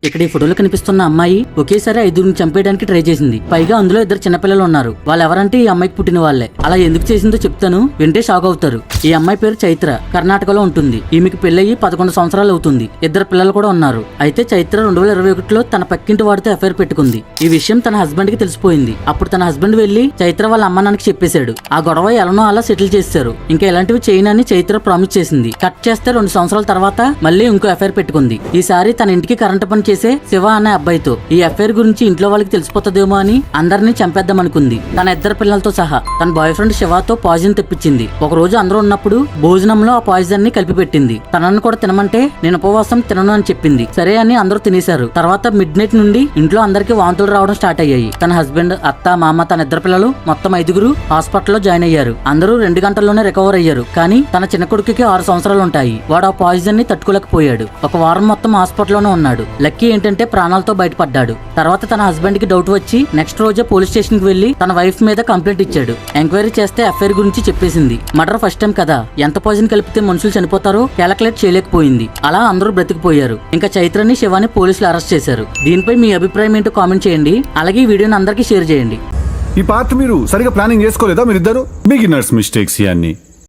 ఇక్కడ ఈ ఫోటోలో కనిపిస్తున్న అమ్మాయి ఒకేసారి 5 చంపేయడానికి ట్రై చేసింది. పైగా అందులో 2 చిన్నపిల్లలు ఉన్నారు. వాళ్ళు ఎవరంటే ఈ అమ్మాయికి పుట్టిన వాళ్లే. అలా ఎందుకు చేసిందో చెప్తాను, వింటే షాక్ అవుతారు. ఈ అమ్మాయి పేరు చైత్ర, కర్ణాటకలో ఉంటుంది. ఈమెకి పెళ్లయ్యి 11 సంవత్సరాలు అవుతుంది. 2 పిల్లలు కూడా ఉన్నారు. అయితే చైత్ర 2021లో తన పక్కింటి వాడితో అఫైర్ పెట్టుకుంది. ఈ విషయం తన హస్బెండ్ కి తెలిసిపోయింది. అప్పుడు తన హస్బెండ్ వెళ్లి చైత్ర వాళ్ళ అమ్మ నాన్నకి చెప్పేశాడు. ఆ గొడవ ఎలానో అలా సెటిల్ చేశారు. ఇంకా ఎలాంటివి చేయనని చైత్ర ప్రామిస్ చేసింది. కట్ చేస్తే 2 సంవత్సరాల తర్వాత మళ్ళీ ఇంకో అఫైర్ పెట్టుకుంది. ఈసారి తన ఇంటికి కరెంట్ పని చేసే శివ అనే అబ్బాయితో. ఈ అఫైర్ గురించి ఇంట్లో వాళ్ళకి తెలిసిపోతుందేమో అని అందరినీ చంపేద్దాం అనుకుంది. తన 2 పిల్లలతో సహా తన బాయ్ ఫ్రెండ్ శివతో పాయిజన్ తెప్పించింది. ఒక రోజు అందరూ ఉన్నప్పుడు భోజనంలో ఆ పాయిజన్ ని కలిపి పెట్టింది. తనను కూడా తినమంటే నేను ఉపవాసం తినను అని చెప్పింది. సరే అని అందరూ తినేశారు. తర్వాత మిడ్ నైట్ నుండి ఇంట్లో అందరికి వాంతులు రావడం స్టార్ట్ అయ్యాయి. తన హస్బెండ్, అత్త, మామ, తన 2 పిల్లలు మొత్తం 5 హాస్పిటల్లో జాయిన్ అయ్యారు. అందరూ 2 గంటల్లోనే రికవర్ అయ్యారు. కానీ తన చిన్న కొడుకుకి 6 సంవత్సరాలు ఉంటాయి. వాడు ఆ పాయిజన్ ని తట్టుకోలేకపోయాడు. ఒక వారం మొత్తం హాస్పిటల్లోనే ఉన్నాడు. లక్కీ ఏంటంటే ప్రాణాలతో బయటపడ్డాడు. తర్వాత తన హస్బెండ్ కి డౌట్ వచ్చి నెక్స్ట్ రోజే పోలీస్ స్టేషన్ కి వెళ్లి తన వైఫ్ మీద కంప్లైంట్ ఇచ్చాడు. ఎంక్వైరీ చేస్తే అఫైర్ గురించి చెప్పేసింది. మర్డర్ ఫస్ట్ టైం కదా, ఎంత పాయిజన్ కలిపితే మనుషులు చనిపోతారో క్యాలిక్యులేట్ చేయలేకపోయింది. అలా అందరూ బ్రతికిపోయారు. ఇంకా చైత్రని, శివాని పోలీసులు అరెస్ట్ చేశారు. దీనిపై మీ అభిప్రాయం ఏంటో కామెంట్ చేయండి. అలాగే ఈ వీడియోని అందరికీ షేర్ చేయండి. ఈ పార్ట్ మీరు సరిగా ప్లానింగ్ చేసుకోలేదా? మీరిద్దరు బిగినర్స్ మిస్టేక్స్ ఇవన్నీ.